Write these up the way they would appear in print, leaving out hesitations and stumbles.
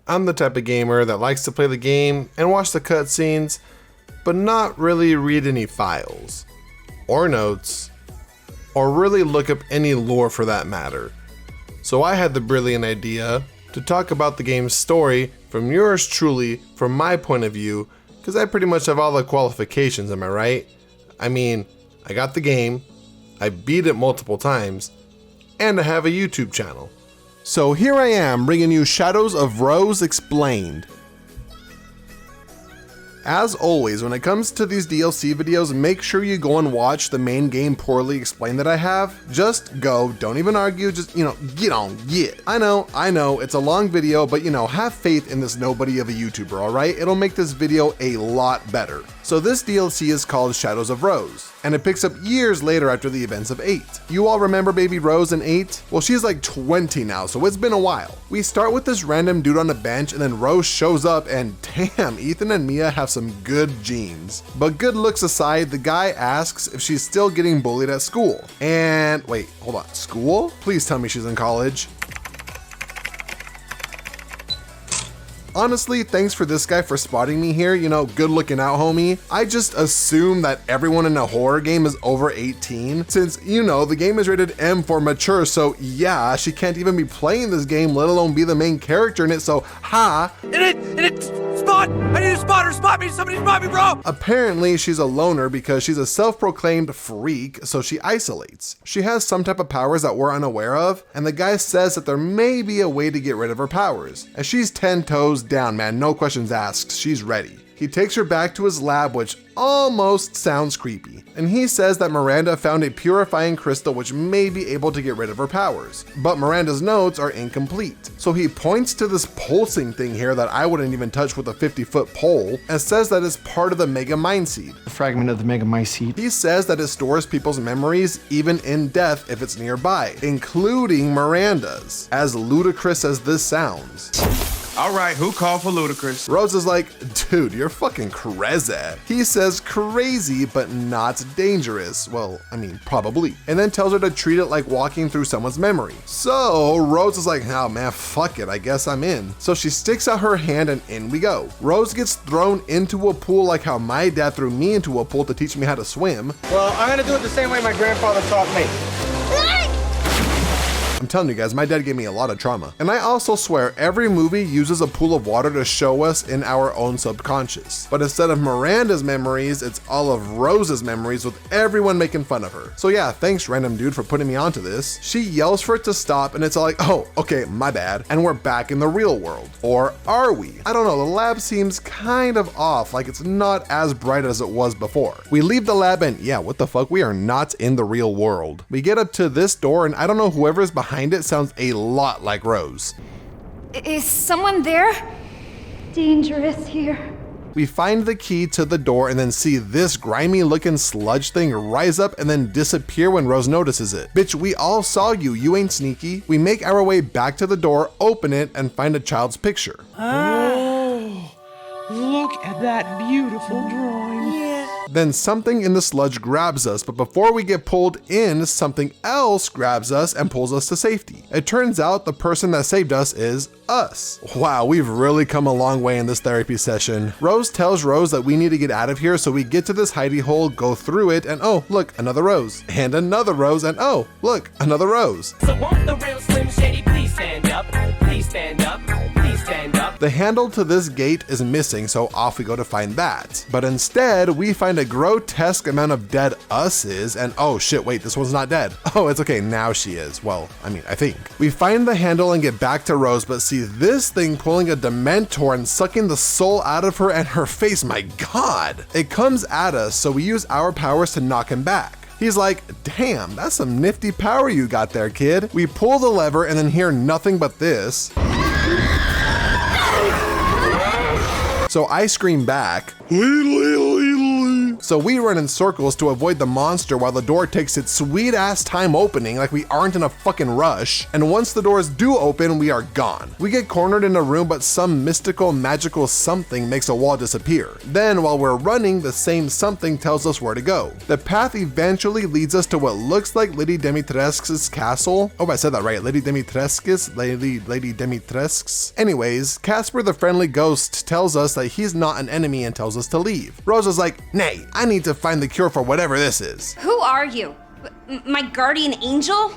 I'm the type of gamer that likes to play the game and watch the cutscenes, but not really read any files, or notes, or really look up any lore for that matter. So I had the brilliant idea to talk about the game's story from yours truly, from my point of view, because I pretty much have all the qualifications, am I right? I mean, I got the game, I beat it multiple times, and I have a YouTube channel. So here I am bringing you Shadows of Rose Explained. As always, when it comes to these DLC videos, make sure you go and watch the main game poorly explained that I have. Just go, don't even argue, just, get on, get. I know, it's a long video, but have faith in this nobody of a YouTuber, alright? It'll make this video a lot better. So this DLC is called Shadows of Rose, and it picks up years later after the events of 8. You all remember baby Rose in 8? Well, she's like 20 now, so it's been a while. We start with this random dude on a bench, and then Rose shows up, and damn, Ethan and Mia have some good genes. But good looks aside, the guy asks if she's still getting bullied at school. And wait, hold on, school? Please tell me she's in college. Honestly, thanks for this guy for spotting me here, good looking out, homie. I just assume that everyone in a horror game is over 18, since, the game is rated M for mature, so yeah, she can't even be playing this game, let alone be the main character in it, so ha. Spot! I need a spotter! Spot me! Somebody spot me, bro! Apparently, she's a loner because she's a self-proclaimed freak, so she isolates. She has some type of powers that we're unaware of, and the guy says that there may be a way to get rid of her powers. And she's 10 toes down, man, no questions asked, she's ready. He takes her back to his lab, which almost sounds creepy. And he says that Miranda found a purifying crystal which may be able to get rid of her powers. But Miranda's notes are incomplete. So he points to this pulsing thing here that I wouldn't even touch with a 50-foot pole, and says that it's part of the Mega Mind Seed. A fragment of the Mega Mind Seed. He says that it stores people's memories even in death if it's nearby, including Miranda's. As ludicrous as this sounds. All right, who called for ludicrous? Rose is like, dude, you're fucking crazy. He says crazy, but not dangerous. Well, I mean, probably. And then tells her to treat it like walking through someone's memory. So Rose is like, oh man, fuck it, I guess I'm in. So she sticks out her hand and in we go. Rose gets thrown into a pool like how my dad threw me into a pool to teach me how to swim. Well, I'm gonna do it the same way my grandfather taught me. I'm telling you guys, my dad gave me a lot of trauma. And I also swear every movie uses a pool of water to show us in our own subconscious. But instead of Miranda's memories, it's all of Rose's memories with everyone making fun of her. So yeah, thanks random dude for putting me onto this. She yells for it to stop and it's all like, oh, okay, my bad. And we're back in the real world. Or are we? I don't know, the lab seems kind of off, like it's not as bright as it was before. We leave the lab and yeah, what the fuck, we are not in the real world. We get up to this door and I don't know, whoever's behind it sounds a lot like Rose. Is someone there? Dangerous here. We find the key to the door and then see this grimy looking sludge thing rise up and then disappear when Rose notices it. Bitch, we all saw you, you ain't sneaky. We make our way back to the door, open it, and find a child's picture. Oh, look at that beautiful drawing. Yeah. Then something in the sludge grabs us, but before we get pulled in, something else grabs us and pulls us to safety. It turns out the person that saved us is us. Wow, we've really come a long way in this therapy session. Rose tells Rose that we need to get out of here, so we get to this hidey hole, go through it, and oh, look, another Rose. And another Rose, and oh, look, another Rose. So won't the real Slim Shady please stand up? Please stand up. Please stand up. The handle to this gate is missing, so off we go to find that. But instead, we find a grotesque amount of dead us's, and oh shit, wait, this one's not dead. Oh, it's okay, now she is. Well, I mean, I think. We find the handle and get back to Rose, but see this thing pulling a Dementor and sucking the soul out of her and her face, my god. It comes at us, so we use our powers to knock him back. He's like, damn, that's some nifty power you got there, kid. We pull the lever and then hear nothing but this. So I scream back, So we run in circles to avoid the monster while the door takes its sweet ass time opening like we aren't in a fucking rush. And once the doors do open, we are gone. We get cornered in a room, but some mystical, magical something makes a wall disappear. Then while we're running, the same something tells us where to go. The path eventually leads us to what looks like Lady Dimitrescu's castle. Oh, I said that right. Lady Dimitrescu's? Lady Dimitrescu's? Anyways, Casper the friendly ghost tells us that he's not an enemy and tells us to leave. Rose is like, nay, I need to find the cure for whatever this is. Who are you? My guardian angel?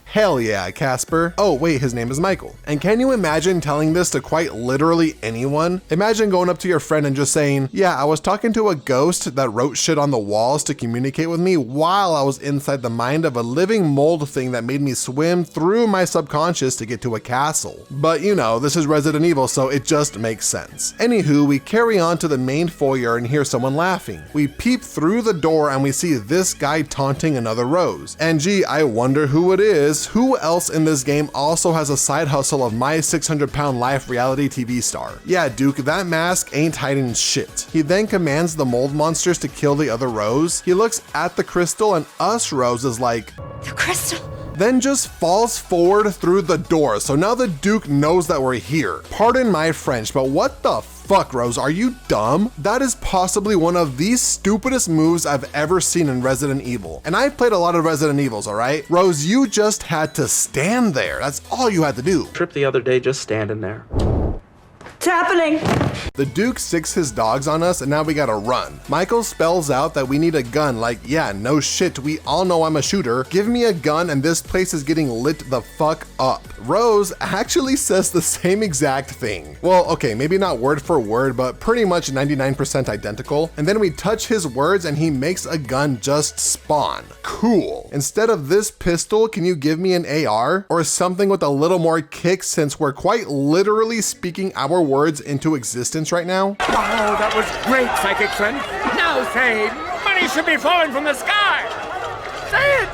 Hell yeah, Casper. Oh wait, his name is Michael. And can you imagine telling this to quite literally anyone? Imagine going up to your friend and just saying, yeah, I was talking to a ghost that wrote shit on the walls to communicate with me while I was inside the mind of a living mold thing that made me swim through my subconscious to get to a castle. But you know, this is Resident Evil, so it just makes sense. Anywho, we carry on to the main foyer and hear someone laughing. We peep through the door and we see this guy taunting another Rose. And gee, I wonder who it is. Who else in this game also has a side hustle of my 600-pound life reality TV star? Yeah, Duke, that mask ain't hiding shit. He then commands the mold monsters to kill the other Rose. He looks at the crystal and us Rose is like, The crystal. then just falls forward through the door. So now the Duke knows that we're here. Pardon my French, but what the fuck, Rose? Are you dumb? That is possibly one of the stupidest moves I've ever seen in Resident Evil. And I've played a lot of Resident Evils, alright? Rose, you just had to stand there. That's all you had to do. Trip the other day just standing there. What's happening? The Duke sicks his dogs on us and now we gotta run. Michael spells out that we need a gun, like, yeah, no shit, we all know I'm a shooter. Give me a gun and this place is getting lit the fuck up. Rose actually says the same exact thing. Well, okay, maybe not word for word, but pretty much 99% identical. And then we touch his words and he makes a gun just spawn. Cool. Instead of this pistol, can you give me an AR? Or something with a little more kick since we're quite literally speaking our words into existence right now? Oh, that was great, psychic friend. Now say, money should be falling from the sky. Say it.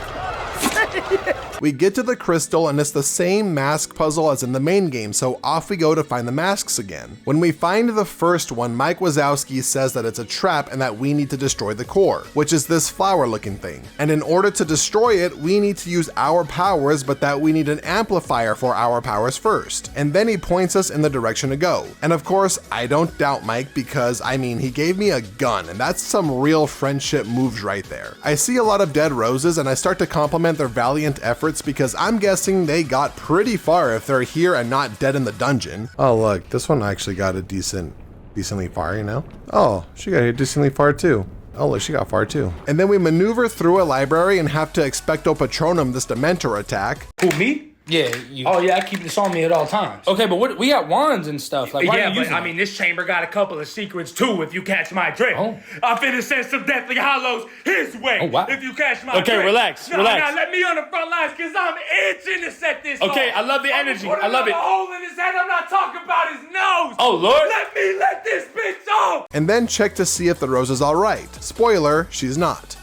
We get to the crystal and it's the same mask puzzle as in the main game, so off we go to find the masks again. When we find the first one, Mike Wazowski says that it's a trap and that we need to destroy the core, which is this flower looking thing. And in order to destroy it, we need to use our powers, but that we need an amplifier for our powers first. And then he points us in the direction to go. And of course, I don't doubt Mike because, I mean, he gave me a gun and that's some real friendship moves right there. I see a lot of dead Roses and I start to compliment their valiant efforts because I'm guessing they got pretty far if they're here and not dead in the dungeon. Oh look, this one actually got a decently far, you know? Oh, she got here decently far too. Oh look, she got far too. And then we maneuver through a library and have to expecto patronum this Dementor attack. Who, me? Yeah, you. Oh yeah, I keep this on me at all times. Okay, but what, we got wands and stuff. Like, why are Yeah, you but using I mean, this chamber got a couple of secrets too, if you catch my drift. Oh. I'm finna send some deathly hollows his way. Oh, wow. If you catch my Okay, drift. relax, No, relax. Now let me on the front lines, cause I'm itching to set this Okay, off. I love the I'm energy. putting I love it. a hole in his head. I'm not talking about his nose. Oh, Lord. Let me let this bitch off. And then check to see if the Rose is alright. Spoiler, she's not.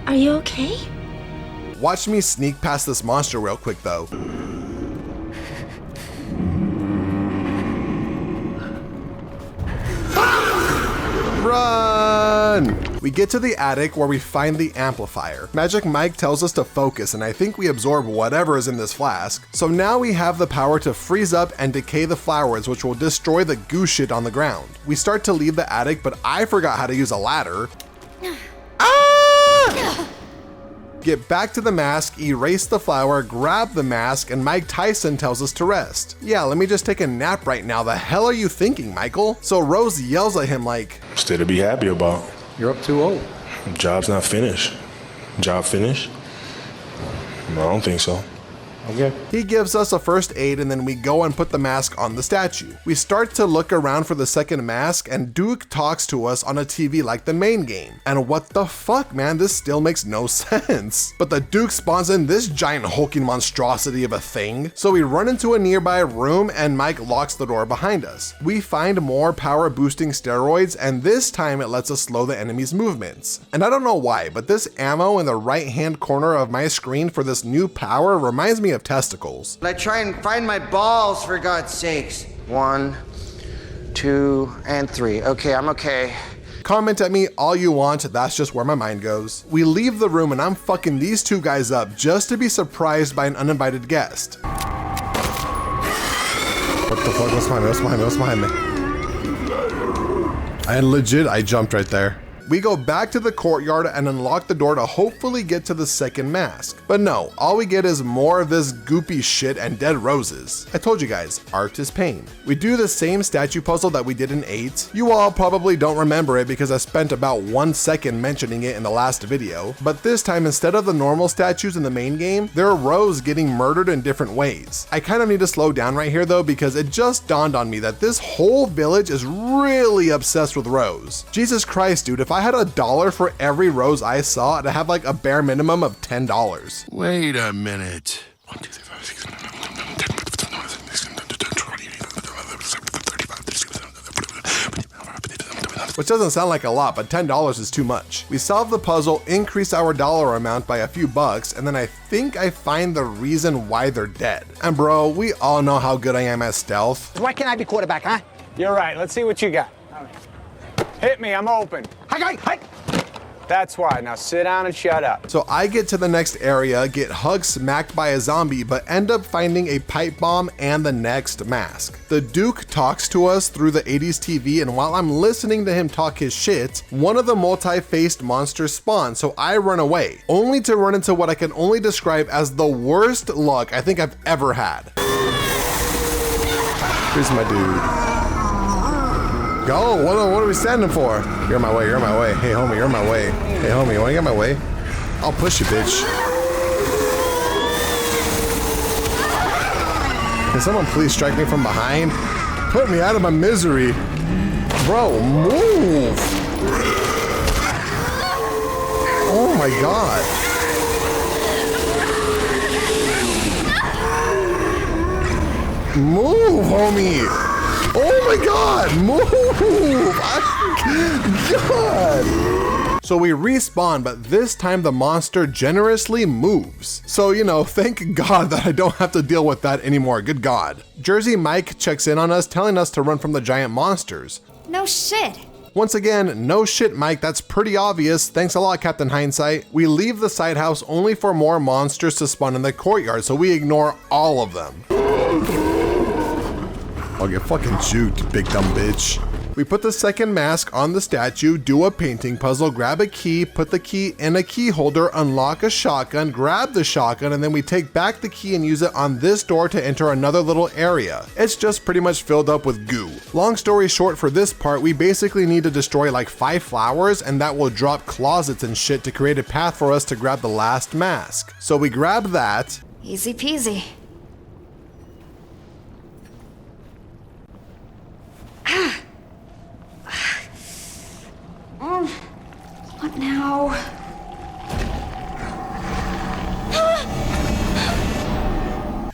Are you okay? Watch me sneak past this monster real quick though. Run! We get to the attic where we find the amplifier. Magic Mike tells us to focus and I think we absorb whatever is in this flask. So now we have the power to freeze up and decay the flowers, which will destroy the goo shit on the ground. We start to leave the attic, but I forgot how to use a ladder. Ah! Get back to the mask, erase the flower, grab the mask, and Mike Tyson tells us to rest. Yeah, let me just take a nap right now. The hell are you thinking, Michael? So Rose yells at him like, Still to be happy about. You're up too old. Job's not finished. Job finished? No, I don't think so. Okay. He gives us a first aid and then we go and put the mask on the statue. We start to look around for the second mask and Duke talks to us on a TV like the main game. And what the fuck, man, this still makes no sense. But the Duke spawns in this giant hulking monstrosity of a thing. So we run into a nearby room and Mike locks the door behind us. We find more power boosting steroids and this time it lets us slow the enemy's movements. And I don't know why, but this ammo in the right hand corner of my screen for this new power reminds me of testicles. I try and find my balls, for God's sakes. 1, 2, and 3. Okay, I'm okay. Comment at me all you want, that's just where my mind goes. We leave the room and I'm fucking these two guys up just to be surprised by an uninvited guest. What the fuck? What's behind me? What's behind me? What's behind me? I jumped right there. We go back to the courtyard and unlock the door to hopefully get to the second mask. But no, all we get is more of this goopy shit and dead roses. I told you guys, art is pain. We do the same statue puzzle that we did in 8. You all probably don't remember it because I spent about 1 second mentioning it in the last video. But this time, instead of the normal statues in the main game, there are Rose getting murdered in different ways. I kind of need to slow down right here though, because it just dawned on me that this whole village is really obsessed with Rose. Jesus Christ, dude, if I had $1 for every Rose I saw, I'd have like a bare minimum of $10. Wait a minute. 1, 2, 3, 4, 6, 7, 8, 9, 10, 11, which doesn't sound like a lot, but $10 is too much. We solve the puzzle, increase our dollar amount by a few bucks, and then I think I find the reason why they're dead. And bro, we all know how good I am at stealth. Why can't I be quarterback, huh? You're right. Let's see what you got. Hit me, I'm open. Hi. That's why. Now sit down and shut up. So I get to the next area, get hug smacked by a zombie, but end up finding a pipe bomb and the next mask. The Duke talks to us through the 80s TV, and while I'm listening to him talk his shit, one of the multi-faced monsters spawns, so I run away, only to run into what I can only describe as the worst luck I think I've ever had. Here's my dude. Go, what are we standing for? You're my way, you're my way. Hey homie, you're my way. Hey homie, you wanna get my way? I'll push you, bitch. Can someone please strike me from behind? Put me out of my misery. Bro, move. Oh my God. Move, homie. Oh my God, move! God! So we respawn, but this time the monster generously moves. So, you know, thank God that I don't have to deal with that anymore, good God. Jersey Mike checks in on us, telling us to run from the giant monsters. No shit. Once again, no shit, Mike, that's pretty obvious. Thanks a lot, Captain Hindsight. We leave the side house only for more monsters to spawn in the courtyard, so we ignore all of them. I'll get fucking juked, big dumb bitch. We put the second mask on the statue, do a painting puzzle, grab a key, put the key in a key holder, unlock a shotgun, grab the shotgun, and then we take back the key and use it on this door to enter another little area. It's just pretty much filled up with goo. Long story short, for this part, we basically need to destroy like 5 flowers, and that will drop closets and shit to create a path for us to grab the last mask. So we grab that. Easy peasy. What now?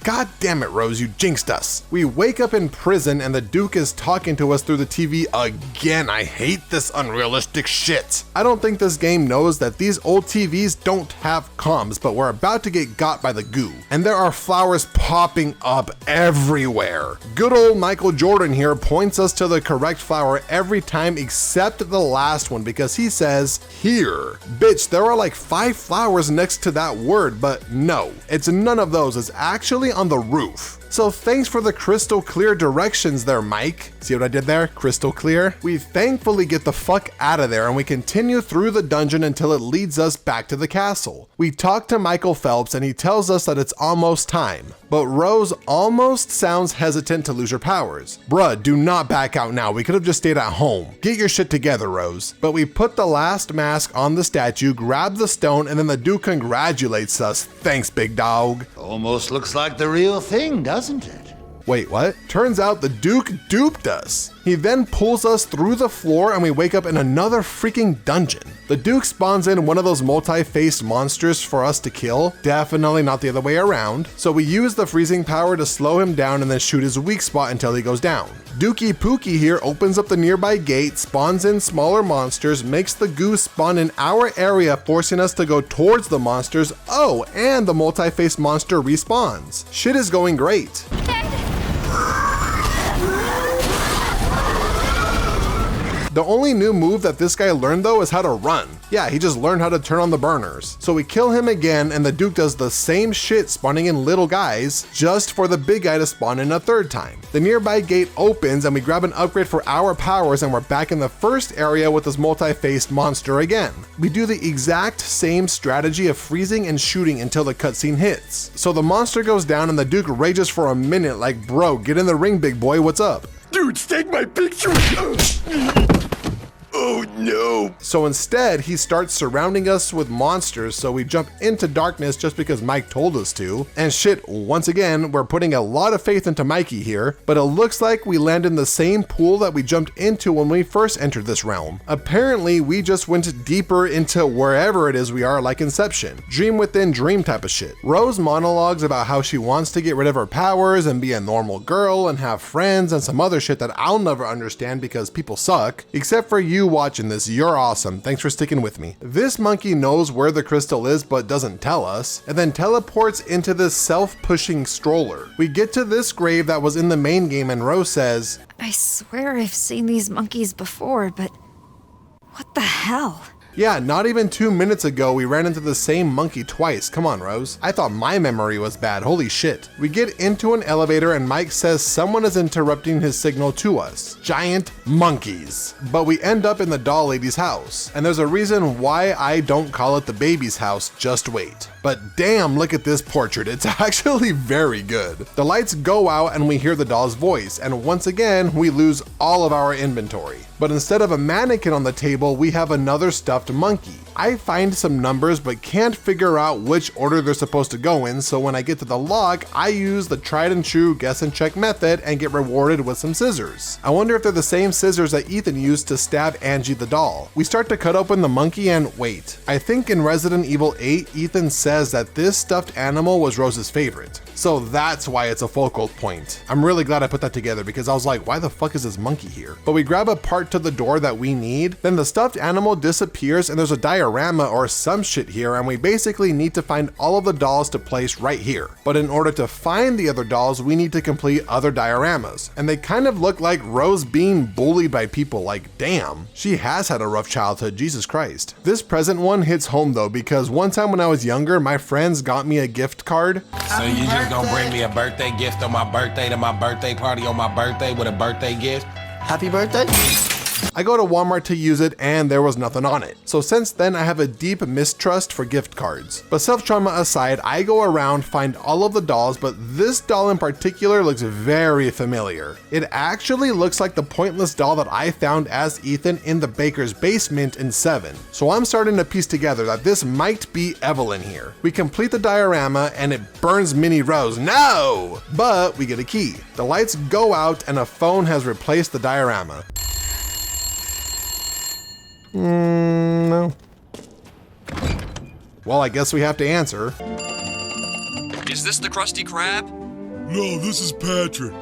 God damn it, Rose, you jinxed us. We wake up in prison and the Duke is talking to us through the TV again. I hate this unrealistic shit. I don't think this game knows that these old TVs don't have comms, but we're about to get got by the goo. And there are flowers popping up everywhere. Good old Michael Jordan here points us to the correct flower every time except the last one because he says, here. Bitch, there are like 5 flowers next to that word, but no, it's none of those. It's actually on the roof. So thanks for the crystal clear directions there, Mike. See what I did there? Crystal clear. We thankfully get the fuck out of there and we continue through the dungeon until it leads us back to the castle. We talk to Michael Phelps and he tells us that it's almost time. But Rose almost sounds hesitant to lose her powers. Bruh, do not back out now. We could have just stayed at home. Get your shit together, Rose. But we put the last mask on the statue, grab the stone, and then the Duke congratulates us. Thanks, big dog. Almost looks like the real thing, doesn't it? Wait, what? Turns out the Duke duped us. He then pulls us through the floor and we wake up in another freaking dungeon. The Duke spawns in one of those multi-faced monsters for us to kill. Definitely not the other way around. So we use the freezing power to slow him down and then shoot his weak spot until he goes down. Dookie Pookie here opens up the nearby gate, spawns in smaller monsters, makes the goo spawn in our area, forcing us to go towards the monsters. Oh, and the multi-faced monster respawns. Shit is going great. The only new move that this guy learned though is how to run. Yeah, he just learned how to turn on the burners. So we kill him again and the Duke does the same shit, spawning in little guys just for the big guy to spawn in a third time. The nearby gate opens and we grab an upgrade for our powers and we're back in the first area with this multi-faced monster again. We do the exact same strategy of freezing and shooting until the cutscene hits. So the monster goes down and the Duke rages for a minute like, bro, get in the ring, big boy, what's up? Dudes, take my picture! Oh no! So instead, he starts surrounding us with monsters, so we jump into darkness just because Mike told us to. And shit, once again, we're putting a lot of faith into Mikey here, but it looks like we land in the same pool that we jumped into when we first entered this realm. Apparently, we just went deeper into wherever it is we are, like Inception. Dream within dream type of shit. Rose monologues about how she wants to get rid of her powers and be a normal girl and have friends and some other shit that I'll never understand because people suck. Except for you watching this, you're awesome. Thanks for sticking with me. This monkey knows where the crystal is but doesn't tell us, and then teleports into this self-pushing stroller. We get to this grave that was in the main game and Rose says, I swear I've seen these monkeys before, but what the hell? yeah, not even 2 minutes ago we ran into the same monkey twice. Come on, Rose. I thought my memory was bad. Holy shit. We get into an elevator and Mike says someone is interrupting his signal to us. Giant monkeys. But we end up in the doll lady's house. And there's a reason why I don't call it the baby's house. Just wait. But damn, look at this portrait. It's actually very good. The lights go out and we hear the doll's voice. And once again, we lose all of our inventory. But instead of a mannequin on the table, we have another stuffed monkey. I find some numbers but can't figure out which order they're supposed to go in, so when I get to the log, I use the tried and true guess and check method and get rewarded with some scissors. I wonder if they're the same scissors that Ethan used to stab Angie the doll. We start to cut open the monkey and wait. I think in Resident Evil 8, Ethan says that this stuffed animal was Rose's favorite. So that's why it's a focal point. I'm really glad I put that together because I was like, why the fuck is this monkey here? But we grab a part to the door that we need, then the stuffed animal disappears and there's a diorama or some shit here and we basically need to find all of the dolls to place right here. But in order to find the other dolls, we need to complete other dioramas. And they kind of look like Rose being bullied by people, like damn, she has had a rough childhood, Jesus Christ. This present one hits home though because one time when I was younger, my friends got me a gift card. So you just gonna bring me a birthday gift on my birthday to my birthday party on my birthday with a birthday gift? Happy birthday? I go to Walmart to use it and there was nothing on it. So since then I have a deep mistrust for gift cards. But self-trauma aside, I go around, find all of the dolls, but this doll in particular looks very familiar. It actually looks like the pointless doll that I found as Ethan in the baker's basement in 7. So I'm starting to piece together that this might be Evelyn here. We complete the diorama and it burns Minnie Rose. No! But we get a key. The lights go out and a phone has replaced the diorama. No. Well, I guess we have to answer. Is this the Krusty Krab? No, this is Patrick.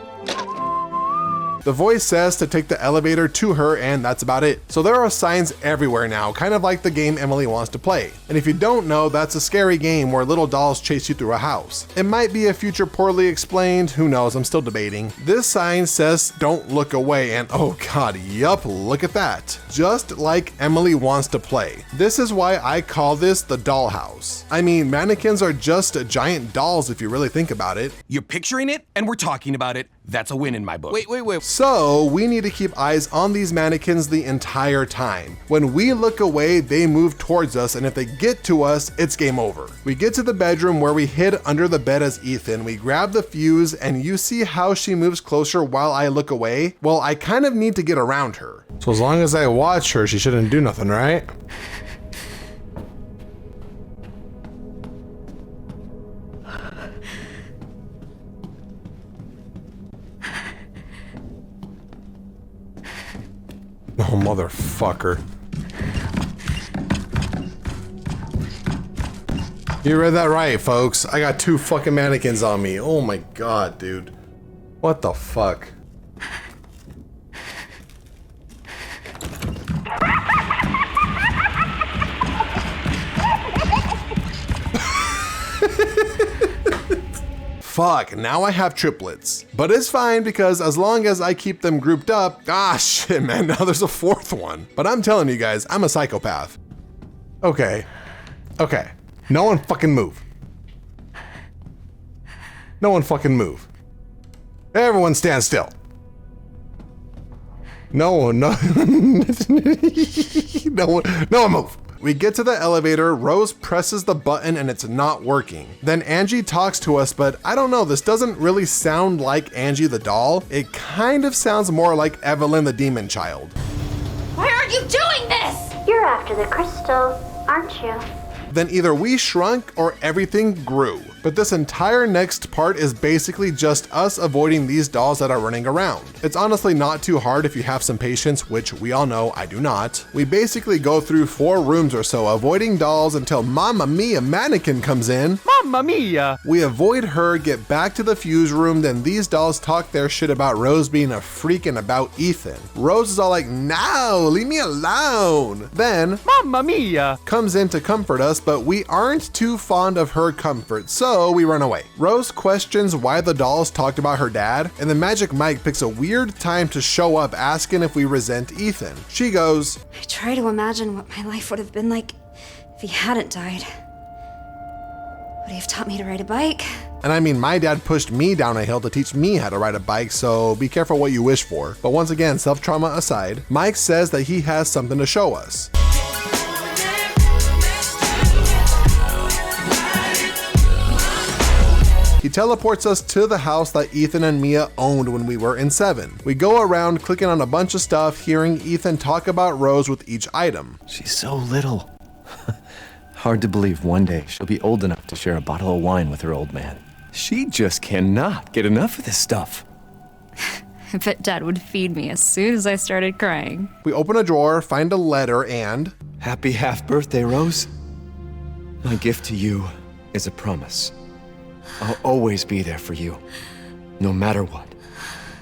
The voice says to take the elevator to her and that's about it. So there are signs everywhere now, kind of like the game Emily wants to play. And if you don't know, that's a scary game where little dolls chase you through a house. It might be a future poorly explained, who knows, I'm still debating. This sign says don't look away and oh god, yup, look at that. Just like Emily wants to play. This is why I call this the dollhouse. I mean, mannequins are just giant dolls if you really think about it. You're picturing it and we're talking about it. That's a win in my book. Wait. So we need to keep eyes on these mannequins the entire time. When we look away, they move towards us, and if they get to us, it's game over. We get to the bedroom where we hid under the bed as Ethan. We grab the fuse, and you see how she moves closer while I look away? Well, I kind of need to get around her. So as long as I watch her, she shouldn't do nothing, right? Oh, motherfucker. You read that right, folks. I got 2 fucking mannequins on me. Oh my god, dude. What the fuck? fuck, now I have triplets. But it's fine because as long as I keep them grouped up, ah shit man, now there's a fourth one. But I'm telling you guys, I'm a psychopath. Okay, no one fucking move. No one fucking move. Everyone stand still. No one move. We get to the elevator, Rose presses the button and it's not working. Then Angie talks to us, but I don't know, this doesn't really sound like Angie the doll. It kind of sounds more like Evelyn the demon child. Why aren't you doing this? You're after the crystal, aren't you? Then either we shrunk or everything grew. But this entire next part is basically just us avoiding these dolls that are running around. It's honestly not too hard if you have some patience, which we all know I do not. We basically go through 4 rooms or so avoiding dolls until Mamma Mia mannequin comes in. Mamma Mia! We avoid her, get back to the fuse room, then these dolls talk their shit about Rose being a freak and about Ethan. Rose is all like, no, leave me alone. Then Mamma Mia comes in to comfort us, but we aren't too fond of her comfort, so we run away. Rose questions why the dolls talked about her dad, and then Magic Mike picks a weird time to show up asking if we resent Ethan. She goes, I try to imagine what my life would have been like if he hadn't died. Would he have taught me to ride a bike? And I mean, my dad pushed me down a hill to teach me how to ride a bike, so be careful what you wish for. But once again, self-trauma aside, Mike says that he has something to show us. He teleports us to the house that Ethan and Mia owned when we were in 7. We go around clicking on a bunch of stuff, hearing Ethan talk about Rose with each item. She's so little. Hard to believe one day she'll be old enough to share a bottle of wine with her old man. She just cannot get enough of this stuff. I bet Dad would feed me as soon as I started crying. We open a drawer, find a letter, and... Happy half-birthday, Rose. My gift to you is a promise. I'll always be there for you, no matter what.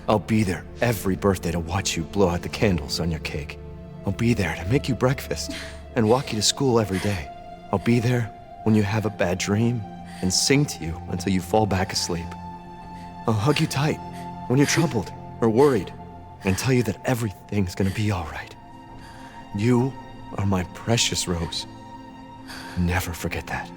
I'll be there every birthday to watch you blow out the candles on your cake. I'll be there to make you breakfast and walk you to school every day. I'll be there when you have a bad dream and sing to you until you fall back asleep. I'll hug you tight when you're troubled or worried and tell you that everything's gonna be all right. You are my precious Rose. Never forget that,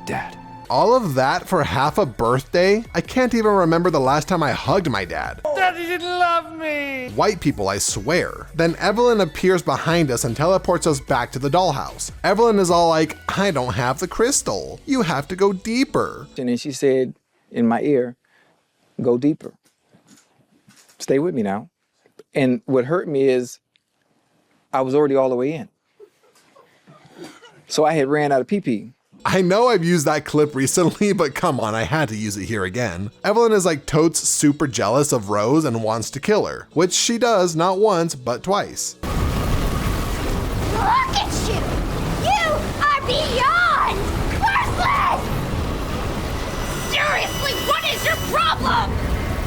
Dad. All of that for half a birthday? I can't even remember the last time I hugged my dad. Daddy didn't love me! White people, I swear. Then Evelyn appears behind us and teleports us back to the dollhouse. Evelyn is all like, I don't have the crystal. You have to go deeper. And then she said in my ear, go deeper. Stay with me now. And what hurt me is I was already all the way in. So I had ran out of pee-pee. I know I've used that clip recently, but come on, I had to use it here again. Evelyn is like totes super jealous of Rose and wants to kill her, which she does not once, but twice. Look at you! You are beyond worthless! Seriously, what is your problem?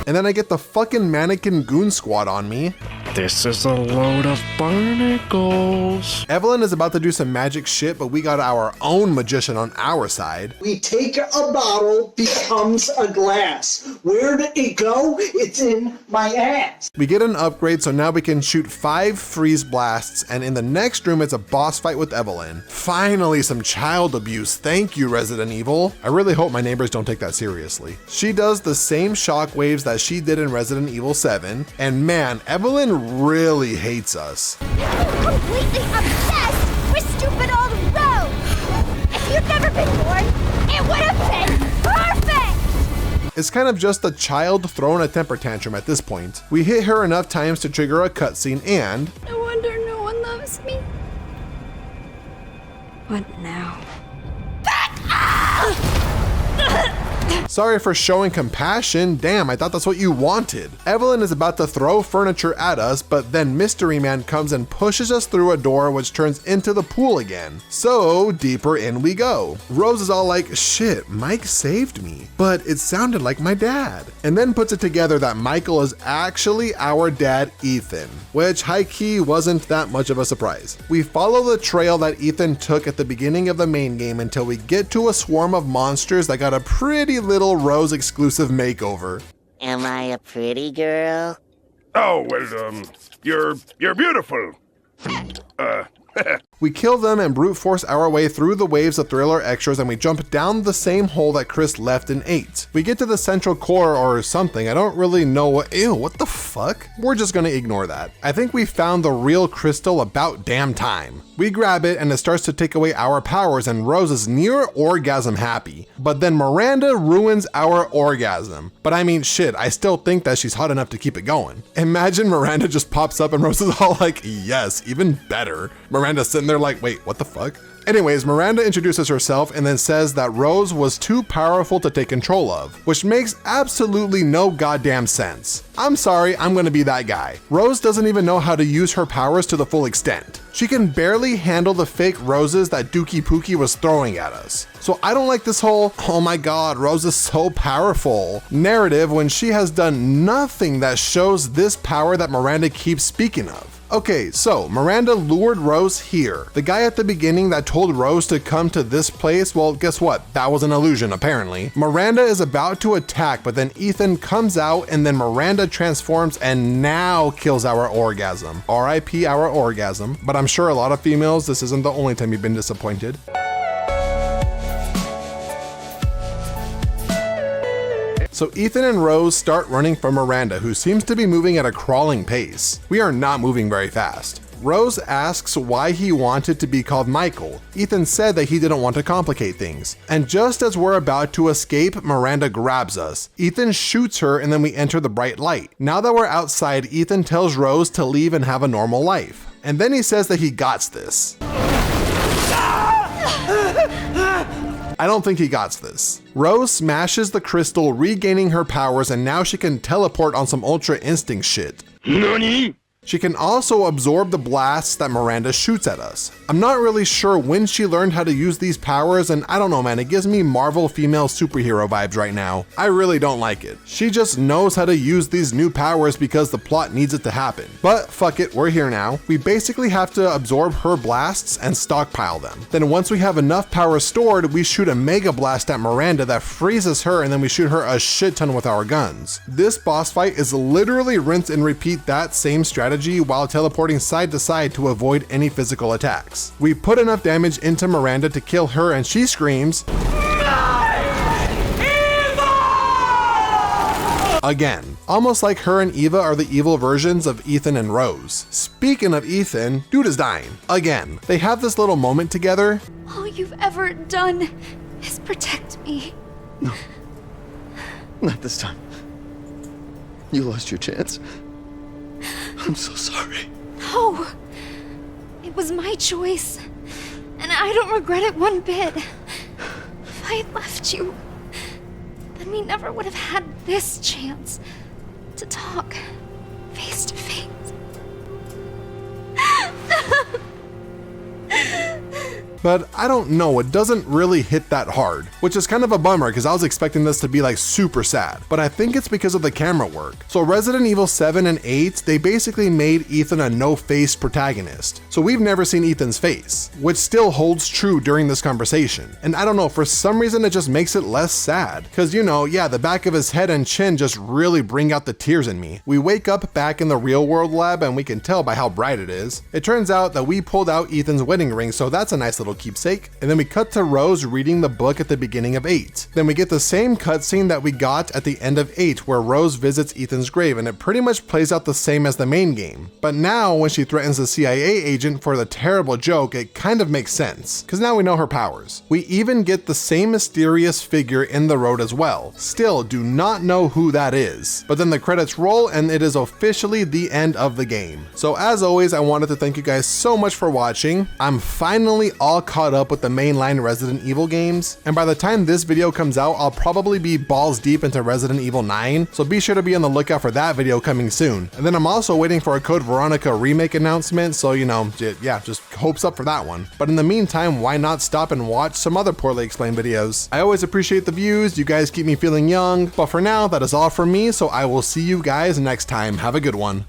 And then I get the fucking mannequin goon squad on me. This is a load of barnacles. Evelyn is about to do some magic shit, but we got our own magician on our side. We take a bottle, becomes a glass. Where did it go? It's in my ass. We get an upgrade, so now we can shoot 5 freeze blasts, and in the next room, it's a boss fight with Evelyn. Finally, some child abuse. Thank you, Resident Evil. I really hope my neighbors don't take that seriously. She does the same shockwaves that she did in Resident Evil 7, and man, Evelyn really hates us. You're completely obsessed with stupid old Rose! If you'd never been born, it would have been perfect! It's kind of just a child throwing a temper tantrum at this point. We hit her enough times to trigger a cutscene and... No wonder no one loves me. What now? Sorry for showing compassion. Damn, I thought that's what you wanted. Evelyn is about to throw furniture at us, but then Mystery Man comes and pushes us through a door which turns into the pool again. So deeper in we go. Rose is all like, shit, Mike saved me, but it sounded like my dad. And then puts it together that Michael is actually our dad, Ethan, which high-key wasn't that much of a surprise. We follow the trail that Ethan took at the beginning of the main game until we get to a swarm of monsters that got a pretty happy little Rose exclusive makeover. Am I a pretty girl? Oh, well, you're beautiful. We kill them and brute force our way through the waves of Thriller extras, and we jump down the same hole that Chris left in 8. We get to the central core or something. I don't really know what. Ew, what the fuck? We're just gonna ignore that. I think we found the real crystal about damn time. We grab it and it starts to take away our powers, and Rose is near orgasm happy. But then Miranda ruins our orgasm. But I mean, shit, I still think that she's hot enough to keep it going. Imagine Miranda just pops up and Rose is all like, yes, even better. Miranda's sitting there like, wait, what the fuck? Anyways, Miranda introduces herself and then says that Rose was too powerful to take control of, which makes absolutely no goddamn sense. I'm sorry, I'm gonna be that guy. Rose doesn't even know how to use her powers to the full extent. She can barely handle the fake roses that Dookie Pookie was throwing at us. So I don't like this whole, oh my god, Rose is so powerful narrative when she has done nothing that shows this power that Miranda keeps speaking of. Okay, so Miranda lured Rose here. The guy at the beginning that told Rose to come to this place, well, guess what? That was an illusion, apparently. Miranda is about to attack, but then Ethan comes out and then Miranda transforms and now kills our orgasm. RIP our orgasm. But I'm sure a lot of females, this isn't the only time you've been disappointed. So Ethan and Rose start running from Miranda, who seems to be moving at a crawling pace. We are not moving very fast. Rose asks why he wanted to be called Michael. Ethan said that he didn't want to complicate things. And just as we're about to escape, Miranda grabs us. Ethan shoots her and then we enter the bright light. Now that we're outside, Ethan tells Rose to leave and have a normal life. And then he says that he gots this. I don't think he gots this. Rose smashes the crystal, regaining her powers, and now she can teleport on some Ultra Instinct shit. NANI? She can also absorb the blasts that Miranda shoots at us. I'm not really sure when she learned how to use these powers, and I don't know, man, it gives me Marvel female superhero vibes right now. I really don't like it. She just knows how to use these new powers because the plot needs it to happen. But fuck it, we're here now. We basically have to absorb her blasts and stockpile them. Then once we have enough power stored, we shoot a mega blast at Miranda that freezes her, and then we shoot her a shit ton with our guns. This boss fight is literally rinse and repeat that same strategy while teleporting side to side to avoid any physical attacks. We put enough damage into Miranda to kill her and she screams, again. Almost like her and Eva are the evil versions of Ethan and Rose. Speaking of Ethan, dude is dying. Again. They have this little moment together. All you've ever done is protect me. No. Not this time. You lost your chance. I'm so sorry. No. It was my choice. And I don't regret it one bit. If I had left you, then we never would have had this chance to talk face to face. But I don't know, it doesn't really hit that hard, which is kind of a bummer because I was expecting this to be like super sad, but I think it's because of the camera work. So Resident Evil 7 and 8, they basically made Ethan a no-face protagonist. So we've never seen Ethan's face, which still holds true during this conversation. And I don't know, for some reason it just makes it less sad. Because you know, yeah, the back of his head and chin just really bring out the tears in me. We wake up back in the real world lab and we can tell by how bright it is. It turns out that we pulled out Ethan's wedding ring, so that's a nice little keepsake. And then we cut to Rose reading the book at the beginning of 8. Then we get the same cutscene that we got at the end of 8 where Rose visits Ethan's grave, and it pretty much plays out the same as the main game. But now when she threatens the CIA agent for the terrible joke, it kind of makes sense, because now we know her powers. We even get the same mysterious figure in the road as well. Still do not know who that is. But then the credits roll and it is officially the end of the game. So as always, I wanted to thank you guys so much for watching. I'm finally all caught up with the mainline Resident Evil games, and by the time this video comes out, I'll probably be balls deep into Resident Evil 9, so be sure to be on the lookout for that video coming soon. And then I'm also waiting for a Code Veronica remake announcement, so you know, yeah, just hopes up for that one. But in the meantime, why not stop and watch some other poorly explained videos? I always appreciate the views, you guys keep me feeling young, but for now, that is all from me, so I will see you guys next time. Have a good one.